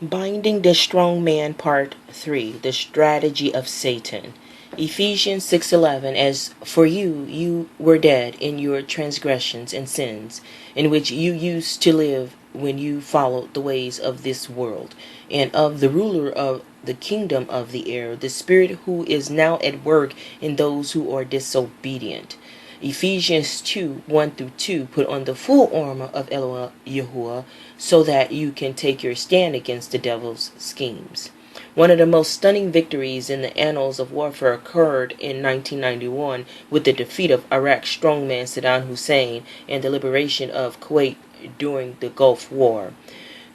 Binding the Strongman Part 3, The Strategy of Satan. Ephesians 6:11, As for you were dead in your transgressions and sins, in which you used to live when you followed the ways of this world, and of the ruler of the kingdom of the air, the spirit who is now at work in those who are disobedient. Ephesians 2:1-2, Put on the full armor of Eloah, Yehua, so that you can take your stand against the devil's schemes. One of the most stunning victories in the annals of warfare occurred in 1991 with the defeat of Iraq strongman Saddam Hussein and the liberation of Kuwait during the Gulf War.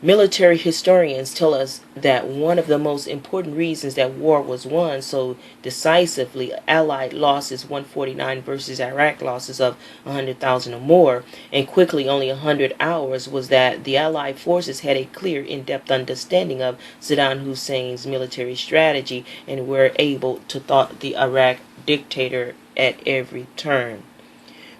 Military historians tell us that one of the most important reasons that war was won so decisively, Allied losses 149 versus Iraq losses of 100,000 or more, and quickly only 100 hours, was that the Allied forces had a clear, in-depth understanding of Saddam Hussein's military strategy and were able to thwart the Iraq dictator at every turn.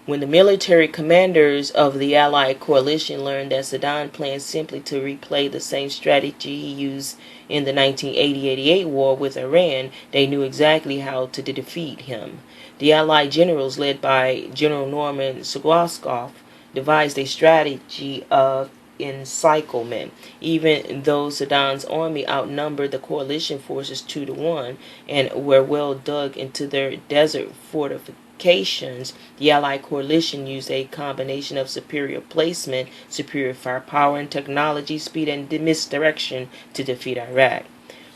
When the military commanders of the Allied coalition learned that Saddam planned simply to replay the same strategy he used in the 1980-88 war with Iran, they knew exactly how to defeat him. The Allied generals, led by General Norman Schwarzkopf, devised a strategy of encirclement. Even though Saddam's army outnumbered the coalition forces 2-1 and were well dug into their desert fortifications, the Allied coalition used a combination of superior placement, superior firepower and technology, speed and misdirection to defeat Iraq.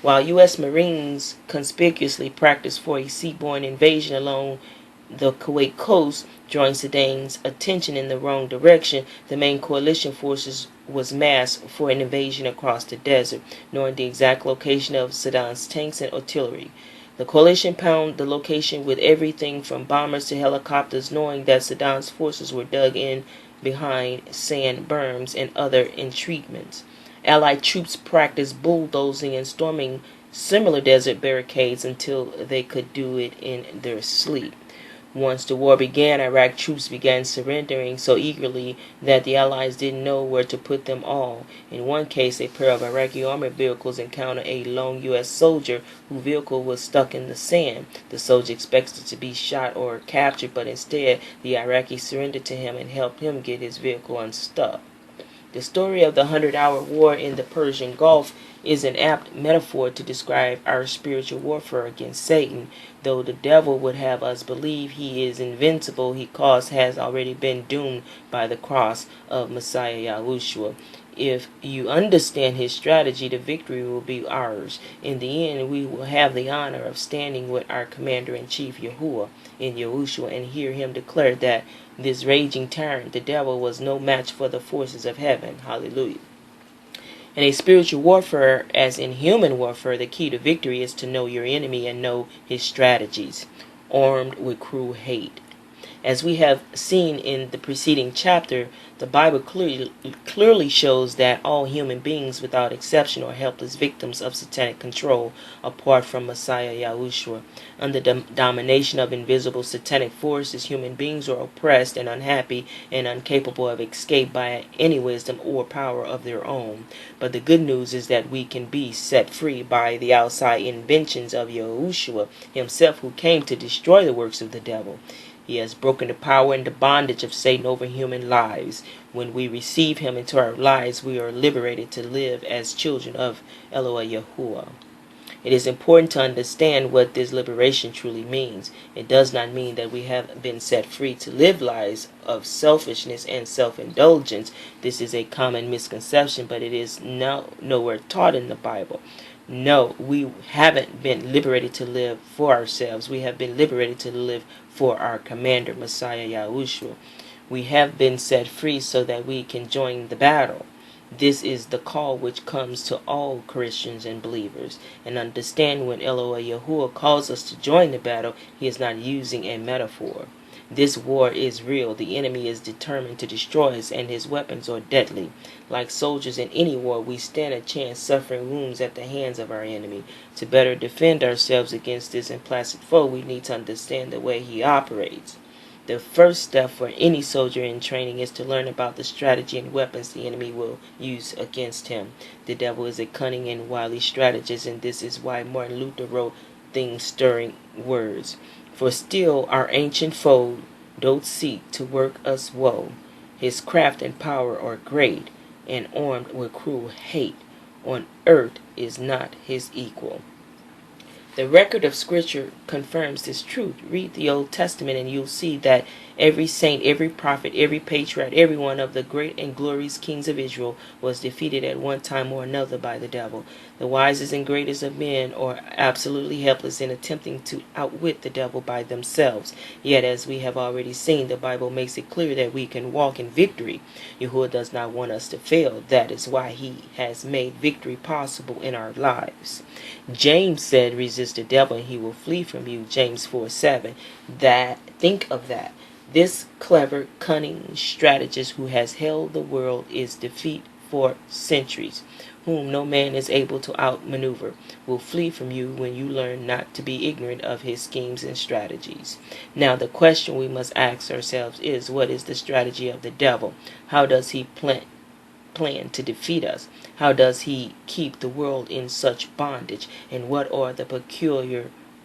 While U.S. Marines conspicuously practiced for a seaborne invasion along the Kuwait coast, drawing Saddam's attention in the wrong direction, the main coalition forces was massed for an invasion across the desert, knowing the exact location of Saddam's tanks and artillery. The coalition pounded the location with everything from bombers to helicopters, knowing that Saddam's forces were dug in behind sand berms and other entrenchments. Allied troops practiced bulldozing and storming similar desert barricades until they could do it in their sleep. Once the war began, Iraq troops began surrendering so eagerly that the Allies didn't know where to put them all. In one case, a pair of Iraqi armored vehicles encountered a lone U.S. soldier whose vehicle was stuck in the sand. The soldier expected to be shot or captured, but instead the Iraqis surrendered to him and helped him get his vehicle unstuck. The story of the 100-hour war in the Persian Gulf is an apt metaphor to describe our spiritual warfare against Satan. Though the devil would have us believe he is invincible, his cause has already been doomed by the cross of MessiYah YashaYaH. If you understand his strategy, the victory will be ours. In the end, we will have the honor of standing with our Commander-in-Chief Yehua in Yahusha and hear him declare that this raging tyrant, the devil, was no match for the forces of heaven. Hallelujah. In a spiritual warfare, as in human warfare, the key to victory is to know your enemy and know his strategies, armed with cruel hate. As we have seen in the preceding chapter, the Bible clearly shows that all human beings without exception are helpless victims of satanic control apart from MessiYah YashaYaH. Under the domination of invisible satanic forces, human beings are oppressed and unhappy and incapable of escape by any wisdom or power of their own. But the good news is that we can be set free by the outside inventions of Yahusha himself, who came to destroy the works of the devil. He has broken the power and the bondage of Satan over human lives. When we receive him into our lives, we are liberated to live as children of Eloah Yehua. It is important to understand what this liberation truly means. It does not mean that we have been set free to live lives of selfishness and self-indulgence. This is a common misconception, but it is nowhere taught in the Bible. No, we haven't been liberated to live for ourselves. We have been liberated to live for our commander, MessiYah YashaYaH. We have been set free so that we can join the battle. This is the call which comes to all Christians and believers. And understand, when Eloah Yehua calls us to join the battle, he is not using a metaphor. This war is real. The enemy is determined to destroy us, and his weapons are deadly. Like soldiers in any war, we stand a chance suffering wounds at the hands of our enemy. To better defend ourselves against this implacable foe, we need to understand the way he operates. The first step for any soldier in training is to learn about the strategy and weapons the enemy will use against him. The devil is a cunning and wily strategist, and this is why Martin Luther wrote things stirring words. For still our ancient foe doth seek to work us woe. His craft and power are great, and armed with cruel hate. On earth is not his equal. The record of Scripture confirms this truth. Read the Old Testament and you'll see that every saint, every prophet, every patriarch, every one of the great and glorious kings of Israel was defeated at one time or another by the devil. The wisest and greatest of men are absolutely helpless in attempting to outwit the devil by themselves. Yet, as we have already seen, the Bible makes it clear that we can walk in victory. Yahweh does not want us to fail. That is why he has made victory possible in our lives. James said, resist the devil and he will flee from you. James 4:7. Think of that. This clever, cunning strategist who has held the world is defeat for centuries, whom no man is able to outmaneuver, will flee from you when you learn not to be ignorant of his schemes and strategies. Now the question we must ask ourselves is, what is the strategy of the devil? How does he plan to defeat us? How does he keep the world in such bondage? And what are the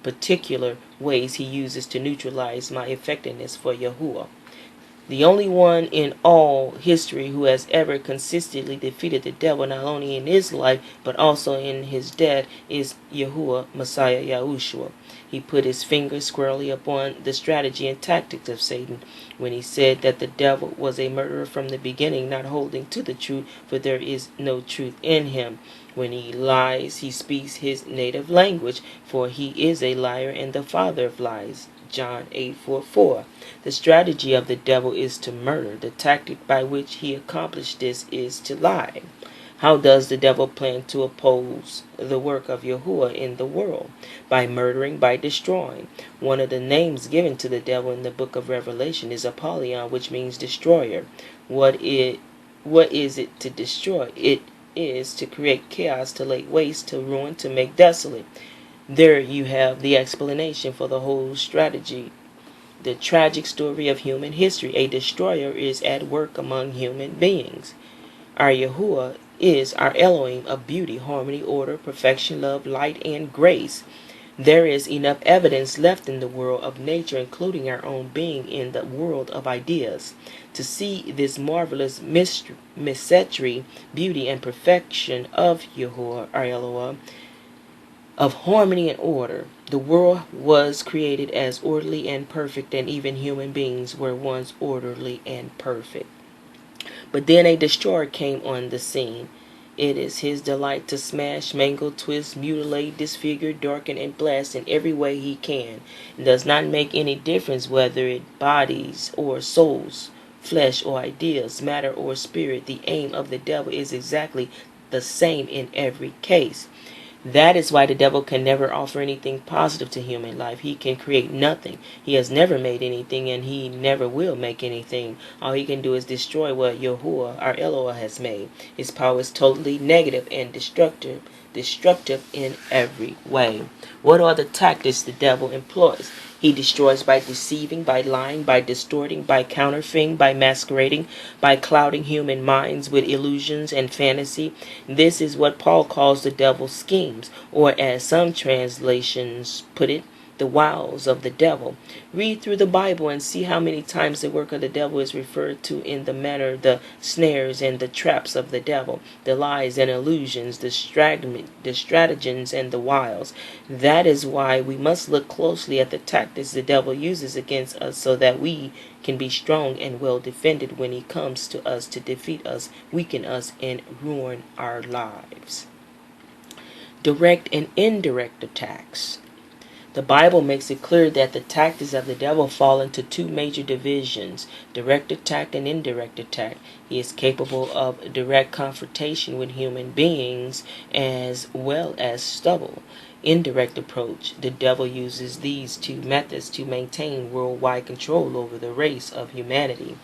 particular ways he uses to neutralize my effectiveness for Yahuwah? The only one in all history who has ever consistently defeated the devil, not only in his life but also in his death, is Yahweh, MessiYah YashaYaH. He put his finger squarely upon the strategy and tactics of Satan when he said that the devil was a murderer from the beginning, not holding to the truth, for there is no truth in him. When he lies, he speaks his native language, for he is a liar and the father of lies. John 8:44. The strategy of the devil is to murder. The tactic by which he accomplished this is to lie. How does the devil plan to oppose the work of Yahuwah in the world? By murdering, by destroying. One of the names given to the devil in the book of Revelation is Apollyon, which means destroyer. What is it to destroy? It is to create chaos, to lay waste, to ruin, to make desolate. There you have the explanation for the whole strategy. The tragic story of human history. A destroyer is at work among human beings. Our Yahuwah is our Elohim of beauty, harmony, order, perfection, love, light, and grace. There is enough evidence left in the world of nature, including our own being in the world of ideas, to see this marvelous mystery, beauty, and perfection of Yahuwah, our Eloah, of harmony and order. The world was created as orderly and perfect, and even human beings were once orderly and perfect. But then a destroyer came on the scene. It is his delight to smash, mangle, twist, mutilate, disfigure, darken, and blast in every way he can. It does not make any difference whether it bodies or souls, flesh or ideas, matter or spirit. The aim of the devil is exactly the same in every case. That is why the devil can never offer anything positive to human life. He can create nothing. He has never made anything, and he never will make anything. All he can do is destroy what Yahuwah, our Eloah, has made. His power is totally negative and destructive in every way. What are the tactics the devil employs? He destroys by deceiving, by lying, by distorting, by counterfeiting, by masquerading, by clouding human minds with illusions and fantasy. This is what Paul calls the devil's schemes, or as some translations put it, the wiles of the devil. Read through the Bible and see how many times the work of the devil is referred to in the manner the snares and the traps of the devil, the lies and illusions, the stratagems and the wiles. That is why we must look closely at the tactics the devil uses against us, so that we can be strong and well defended when he comes to us to defeat us, weaken us, and ruin our lives. Direct and indirect attacks. The Bible makes it clear that the tactics of the devil fall into two major divisions, direct attack and indirect attack. He is capable of direct confrontation with human beings as well as stubble. Indirect approach. The devil uses these two methods to maintain worldwide control over the race of humanity.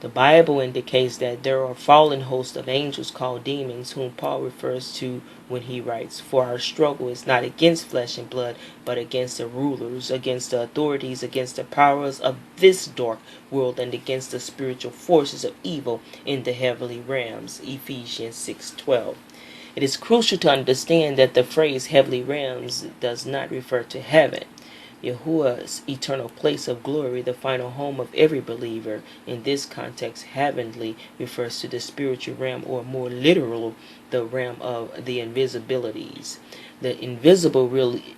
The Bible indicates that there are fallen hosts of angels called demons, whom Paul refers to when he writes, "For our struggle is not against flesh and blood, but against the rulers, against the authorities, against the powers of this dark world, and against the spiritual forces of evil in the heavenly realms." Ephesians 6:12. It is crucial to understand that the phrase heavenly realms does not refer to heaven, Yahuwah's eternal place of glory, the final home of every believer. In this context, heavenly refers to the spiritual realm, or more literal, the realm of the invisibilities, the invisible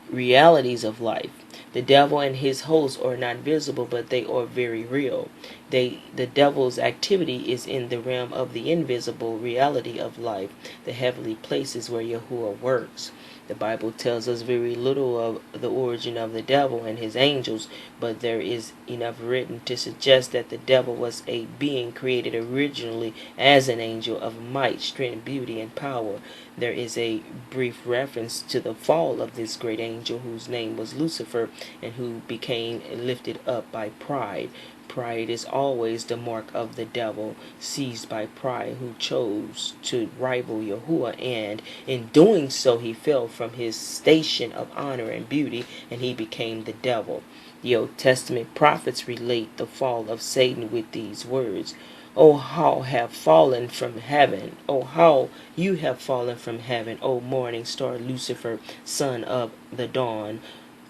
realities of life. The devil and his hosts are not visible, but they are very real. The devil's activity is in the realm of the invisible reality of life, the heavenly places where Yahuwah works. The Bible tells us very little of the origin of the devil and his angels, but there is enough written to suggest that the devil was a being created originally as an angel of might, strength, beauty, and power. There is a brief reference to the fall of this great angel, whose name was Lucifer, and who became lifted up by pride. Pride is always the mark of the devil, seized by pride, who chose to rival Yahuwah, and in doing so he fell from his station of honor and beauty, and he became the devil. The Old Testament prophets relate the fall of Satan with these words: "O how have fallen from heaven, O how you have fallen from heaven, O morning star Lucifer, son of the dawn.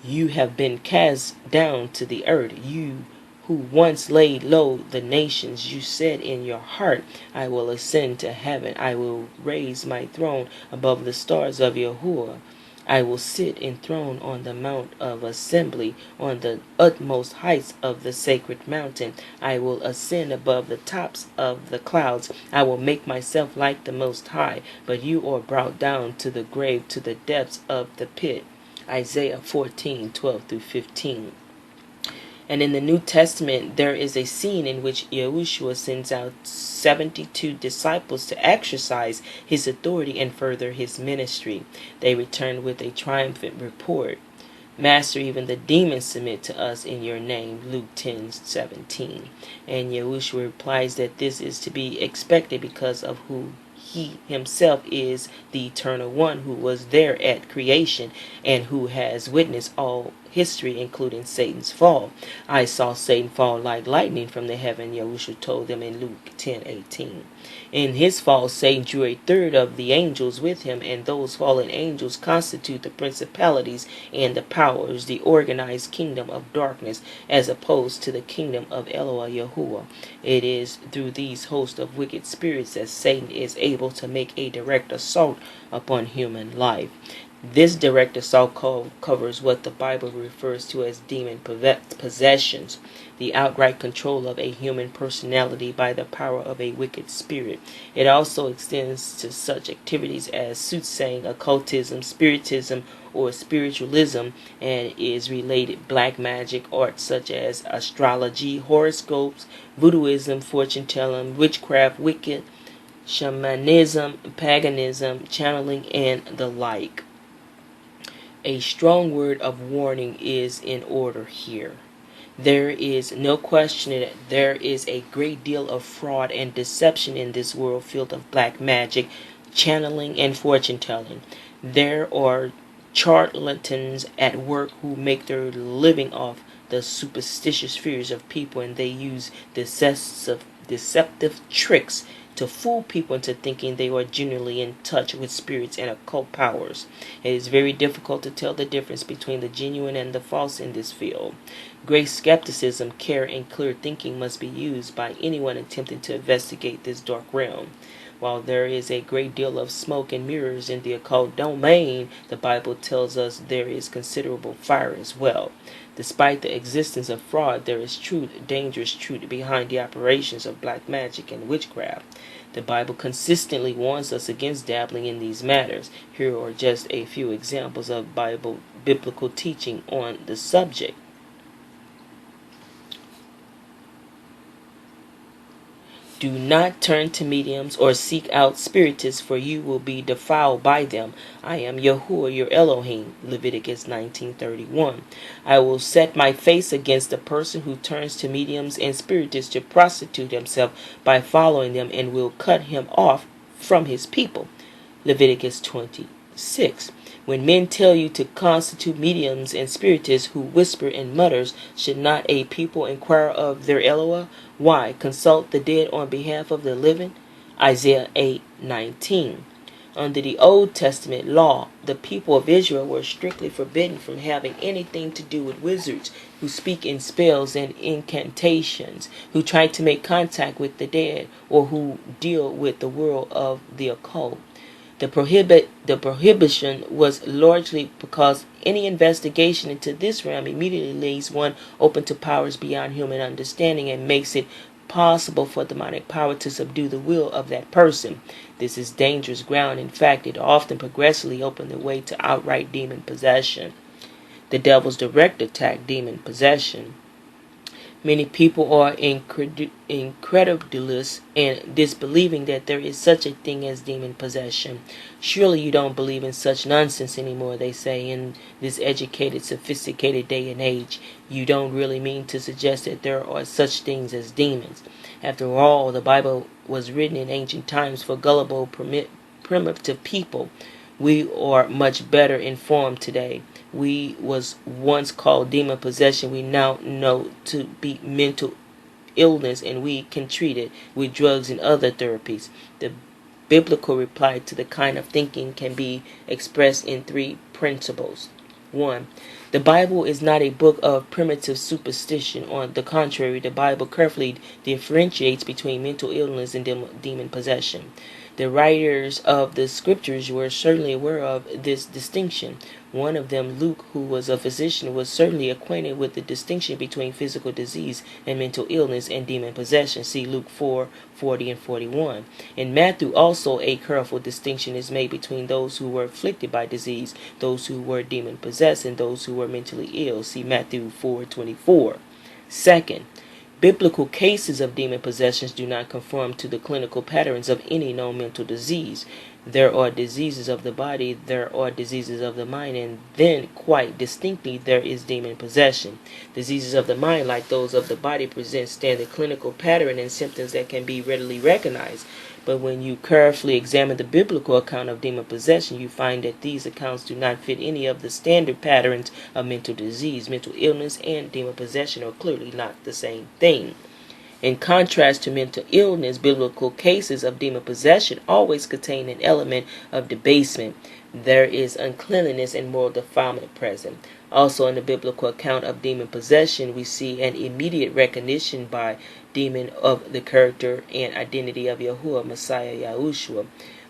You have been cast down to the earth, you who once laid low the nations. You said in your heart, I will ascend to heaven. I will raise my throne above the stars of Yahuwah. I will sit enthroned on the mount of assembly, on the utmost heights of the sacred mountain. I will ascend above the tops of the clouds. I will make myself like the Most High. But you are brought down to the grave, to the depths of the pit." Isaiah 14:12-15. And in the New Testament, there is a scene in which Yahusha sends out 72 disciples to exercise his authority and further his ministry. They return with a triumphant report: "Master, even the demons submit to us in your name." Luke 10:17. And Yahusha replies that this is to be expected because of who he himself is, the eternal one who was there at creation and who has witnessed all history, including Satan's fall. "I saw Satan fall like lightning from the heaven," Yahusha told them in Luke 10:18. In his fall, Satan drew a third of the angels with him, and those fallen angels constitute the principalities and the powers, the organized kingdom of darkness, as opposed to the kingdom of Eloah Yahuwah. It is through these hosts of wicked spirits that Satan is able to make a direct assault upon human life. This direct assault covers what the Bible refers to as demon possessions, the outright control of a human personality by the power of a wicked spirit. It also extends to such activities as soothsaying, occultism, spiritism, or spiritualism, and is related black magic arts such as astrology, horoscopes, voodooism, fortune-telling, witchcraft, Wicca, shamanism, paganism, channeling, and the like. A strong word of warning is in order here. There is no question that there is a great deal of fraud and deception in this world filled of black magic, channeling, and fortune-telling. There are charlatans at work who make their living off the superstitious fears of people, and they use deceptive tricks to fool people into thinking they are genuinely in touch with spirits and occult powers. It is very difficult to tell the difference between the genuine and the false in this field. Great skepticism, care, and clear thinking must be used by anyone attempting to investigate this dark realm. While there is a great deal of smoke and mirrors in the occult domain, the Bible tells us there is considerable fire as well. Despite the existence of fraud, there is truth, dangerous truth, behind the operations of black magic and witchcraft. The Bible consistently warns us against dabbling in these matters. Here are just a few examples of biblical teaching on the subject. Do not turn to mediums or seek out spiritists, for you will be defiled by them. I am Yahweh, your Elohim. Leviticus 19:31. I will set my face against the person who turns to mediums and spiritists to prostitute himself by following them, and will cut him off from his people. Leviticus 26. When men tell you to constitute mediums and spiritists who whisper and mutters, should not a people inquire of their Eloah? Why consult the dead on behalf of the living? Isaiah 8:19. Under the Old Testament law, the people of Israel were strictly forbidden from having anything to do with wizards who speak in spells and incantations, who try to make contact with the dead, or who deal with the world of the occult. The prohibition was largely because any investigation into this realm immediately leaves one open to powers beyond human understanding and makes it possible for demonic power to subdue the will of that person. This is dangerous ground. In fact, it often progressively opened the way to outright demon possession. The devil's direct attack, demon possession. Many people are incredulous and disbelieving that there is such a thing as demon possession. Surely you don't believe in such nonsense anymore, they say, in this educated, sophisticated day and age. You don't really mean to suggest that there are such things as demons. After all, the Bible was written in ancient times for gullible, primitive people. We are much better informed today. We was once called demon possession. We now know to be mental illness, and we can treat it with drugs and other therapies. The biblical reply to the kind of thinking can be expressed in three principles. 1. The Bible is not a book of primitive superstition. On the contrary, the Bible carefully differentiates between mental illness and demon possession. The writers of the scriptures were certainly aware of this distinction. One of them, Luke, who was a physician, was certainly acquainted with the distinction between physical disease and mental illness and demon possession. See Luke 4:40 and 41. In Matthew also a careful distinction is made between those who were afflicted by disease, those who were demon possessed, and those who were mentally ill. See Matthew 4:24. Second, biblical cases of demon possessions do not conform to the clinical patterns of any known mental disease. There are diseases of the body, there are diseases of the mind, and then quite distinctly there is demon possession. Diseases of the mind, like those of the body, present standard clinical pattern and symptoms that can be readily recognized. But when you carefully examine the biblical account of demon possession, you find that these accounts do not fit any of the standard patterns of mental disease. Mental illness and demon possession are clearly not the same thing. In contrast to mental illness, biblical cases of demon possession always contain an element of debasement. There is uncleanliness and moral defilement present. Also, in the biblical account of demon possession, we see an immediate recognition by demon of the character and identity of Yahweh, MessiYah YashaYaH.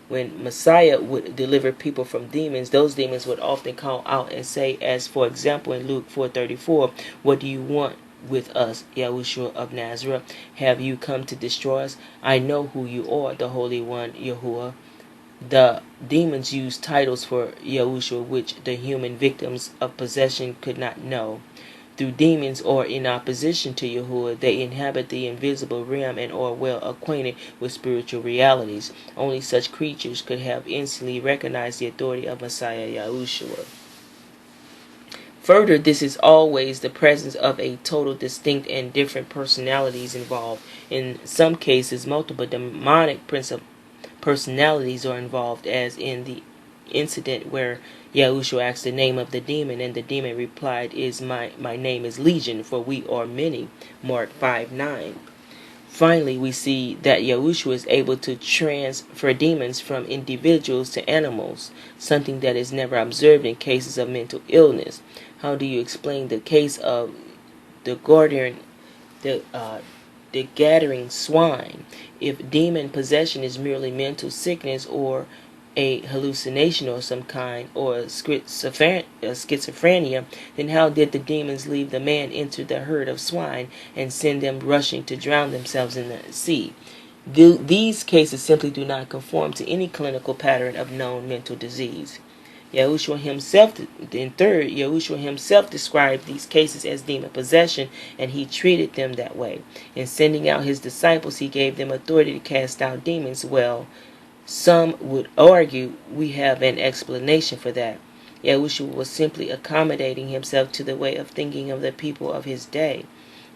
When Messiah would deliver people from demons, those demons would often call out and say, as for example in Luke 4:34, "What do you want with us, Yahusha of Nazareth? Have you come to destroy us? I know who you are, the Holy One, Yahweh." The demons used titles for Yahusha which the human victims of possession could not know. Through demons or in opposition to Yahweh, they inhabit the invisible realm and are well acquainted with spiritual realities. Only such creatures could have instantly recognized the authority of MessiYah YashaYaH. Further, this is always the presence of a total, distinct, and different personalities involved. In some cases, multiple demonic personalities are involved, as in the incident where Yahusha asked the name of the demon, and the demon replied, My name is Legion, for we are many. Mark 5:9. Finally, we see that Yahusha is able to transfer demons from individuals to animals, something that is never observed in cases of mental illness. How do you explain the case of the gathering swine? If demon possession is merely mental sickness or a hallucination of some kind, or schizophrenia, then how did the demons leave the man enter the herd of swine and send them rushing to drown themselves in the sea? These cases simply do not conform to any clinical pattern of known mental disease. Yahusha himself, then third, Yahusha himself described these cases as demon possession, and he treated them that way. In sending out his disciples, he gave them authority to cast out demons. Well, some would argue we have an explanation for that. Yahusha was simply accommodating himself to the way of thinking of the people of his day.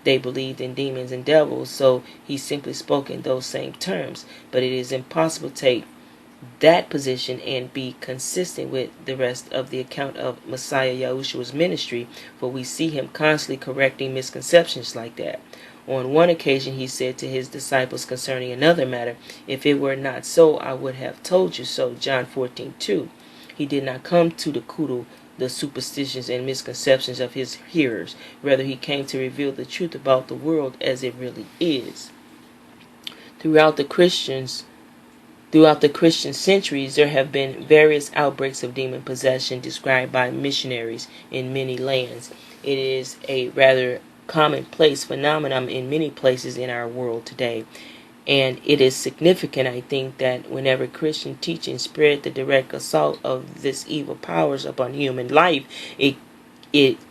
They believed in demons and devils, so he simply spoke in those same terms. But it is impossible to take that position and be consistent with the rest of the account of MessiYah Yahushua's ministry, for we see him constantly correcting misconceptions like that. On one occasion he said to his disciples concerning another matter, "If it were not so, I would have told you so." John 14:2. He did not come to coddle the superstitions and misconceptions of his hearers. Rather, he came to reveal the truth about the world as it really is. Throughout the Christian centuries, there have been various outbreaks of demon possession described by missionaries in many lands. It is a rather commonplace phenomenon in many places in our world today. And it is significant, I think, that whenever Christian teaching spread the direct assault of this evil powers upon human life, it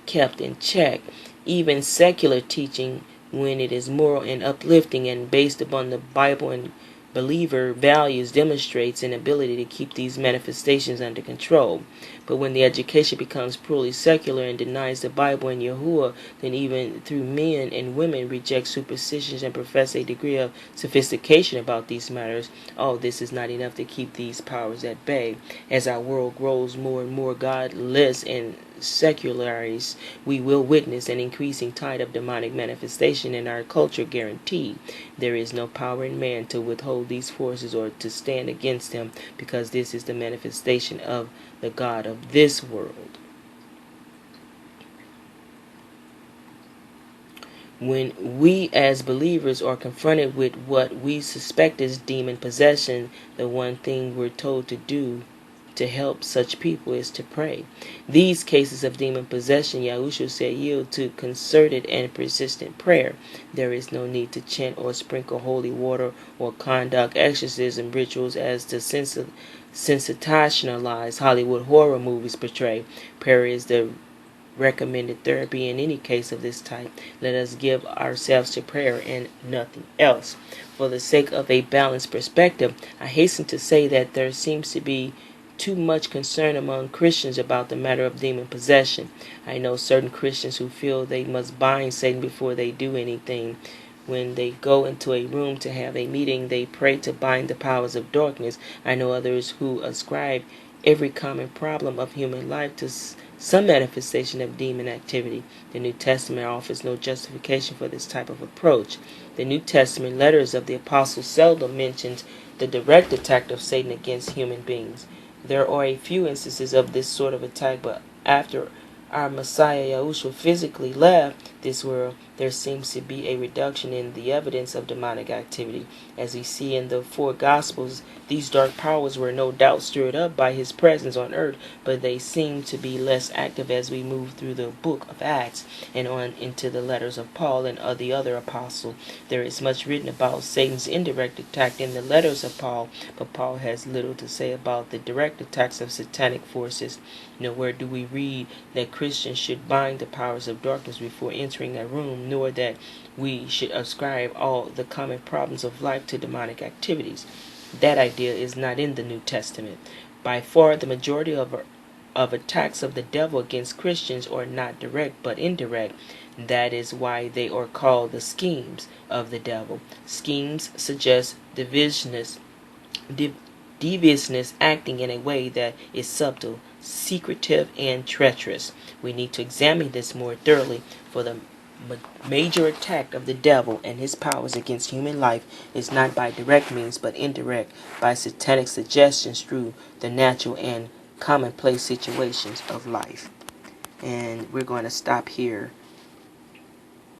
kept in check. Even secular teaching, when it is moral and uplifting and based upon the Bible and believer values, demonstrates an ability to keep these manifestations under control. But when the education becomes purely secular and denies the Bible and Yahweh, then even through men and women reject superstitions and profess a degree of sophistication about these matters, all this is not enough to keep these powers at bay. As our world grows more and more godless and secularized, we will witness an increasing tide of demonic manifestation in our culture, guaranteed. There is no power in man to withhold these forces or to stand against them, because this is the manifestation of the God of this world. When we as believers are confronted with what we suspect is demon possession, the one thing we're told to do to help such people is to pray. These cases of demon possession, Yahusha said, yield to concerted and persistent prayer. There is no need to chant or sprinkle holy water or conduct exorcism rituals as the sensationalized Hollywood horror movies portray. Prayer is the recommended therapy in any case of this type. Let us give ourselves to prayer and nothing else. For the sake of a balanced perspective, I hasten to say that there seems to be too much concern among Christians about the matter of demon possession. I know certain Christians who feel they must bind Satan before they do anything. When they go into a room to have a meeting, they pray to bind the powers of darkness. I know others who ascribe every common problem of human life to some manifestation of demon activity. The New Testament offers no justification for this type of approach. The New Testament letters of the apostles seldom mentions the direct attack of Satan against human beings. There are a few instances of this sort of attack, but after our MessiYah Yahusha physically left this world, there seems to be a reduction in the evidence of demonic activity. As we see in the four Gospels, these dark powers were no doubt stirred up by his presence on earth, but they seem to be less active as we move through the book of Acts and on into the letters of Paul and of the other apostles. There is much written about Satan's indirect attack in the letters of Paul, but Paul has little to say about the direct attacks of satanic forces. Nowhere do we read that Christians should bind the powers of darkness before entering a room, nor that we should ascribe all the common problems of life to demonic activities. That idea is not in the New Testament. By far the majority of attacks of the devil against Christians are not direct but indirect. That is why they are called the schemes of the devil. Schemes suggest deviousness, acting in a way that is subtle, secretive, and treacherous. We need to examine this more thoroughly, for the major attack of the devil and his powers against human life is not by direct means but indirect, by satanic suggestions through the natural and commonplace situations of life. And we're going to stop here